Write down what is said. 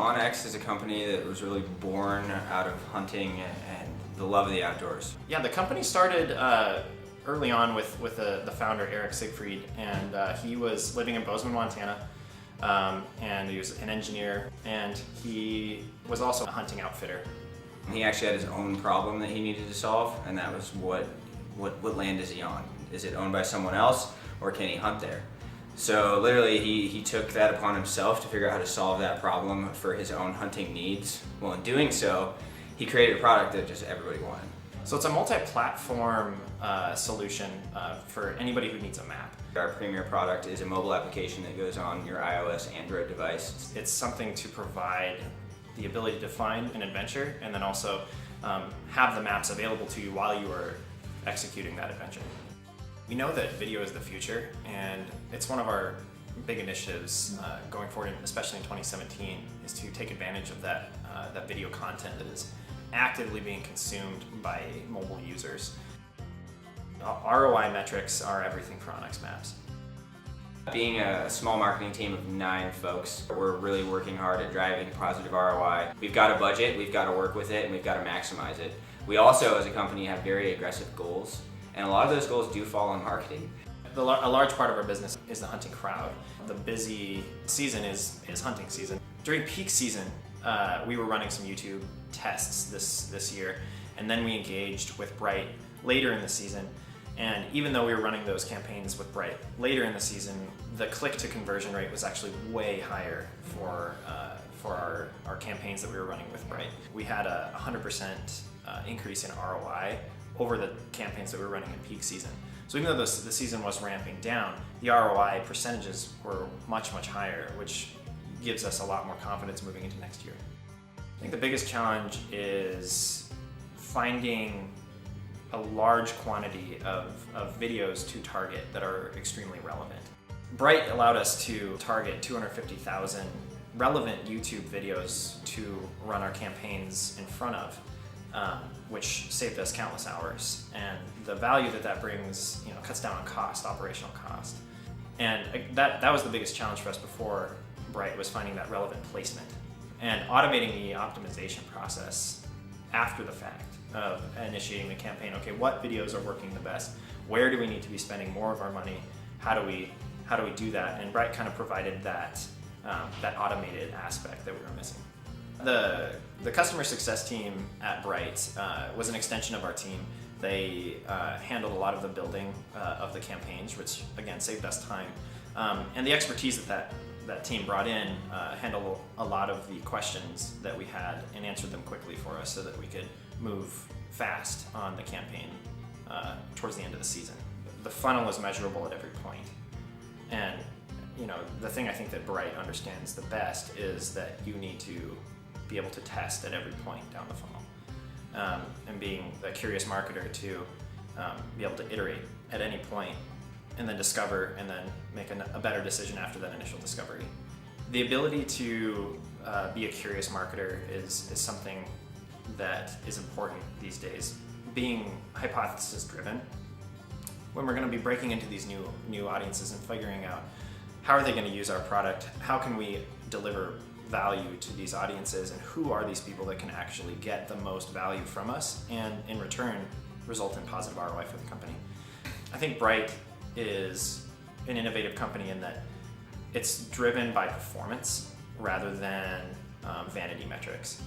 onX is a company that was really born out of hunting and the love of the outdoors. Yeah, the company started early on with the founder, Eric Siegfried, and he was living in Bozeman, Montana, and he was an engineer, and he was also a hunting outfitter. He actually had his own problem that he needed to solve, and that was what land is he on? Is it owned by someone else, or can he hunt there? So literally he took that upon himself to figure out how to solve that problem for his own hunting needs. Well, in doing so, he created a product that just everybody wanted. So it's a multi-platform solution for anybody who needs a map. Our premier product is a mobile application that goes on your iOS, Android device. It's something to provide the ability to find an adventure and then also have the maps available to you while you are executing that adventure. We know that video is the future, and it's one of our big initiatives going forward, especially in 2017, is to take advantage of that video content that is actively being consumed by mobile users. ROI metrics are everything for onXmaps. Being a small marketing team of 9 folks, we're really working hard at driving positive ROI. We've got a budget, we've got to work with it, and we've got to maximize it. We also, as a company, have very aggressive goals, and a lot of those goals do fall on marketing. A large part of our business is the hunting crowd. The busy season is hunting season. During peak season, we were running some YouTube tests this year, and then we engaged with Brite later in the season. And even though we were running those campaigns with Brite later in the season, the click-to-conversion rate was actually way higher for our campaigns that we were running with Brite. We had a 100% increase in ROI over the campaigns that we were running in peak season. So even though the season was ramping down, the ROI percentages were much higher, which gives us a lot more confidence moving into next year. I think the biggest challenge is finding a large quantity of videos to target that are extremely relevant. Brite allowed us to target 250,000 relevant YouTube videos to run our campaigns in front of, which saved us countless hours. And the value that brings, cuts down on cost, operational cost. And that was the biggest challenge for us before Brite, was finding that relevant placement and automating the optimization process after the fact of initiating the campaign. Okay, what videos are working the best? Where do we need to be spending more of our money? How do we do that? And Brite kind of provided that automated aspect that we were missing. The customer success team at Brite was an extension of our team. They handled a lot of the building of the campaigns, which again saved us time. And the expertise that team brought in handled a lot of the questions that we had and answered them quickly for us so that we could move fast on the campaign towards the end of the season. The funnel is measurable at every point. And the thing I think that Brite understands the best is that you need to be able to test at every point down the funnel. And being a curious marketer to be able to iterate at any point and then discover and then make a better decision after that initial discovery. The ability to be a curious marketer is something that is important these days. Being hypothesis driven, when we're going to be breaking into these new audiences and figuring out how are they going to use our product, how can we deliver value to these audiences, and who are these people that can actually get the most value from us and in return result in positive ROI for the company. I think Brite is an innovative company in that it's driven by performance rather than vanity metrics.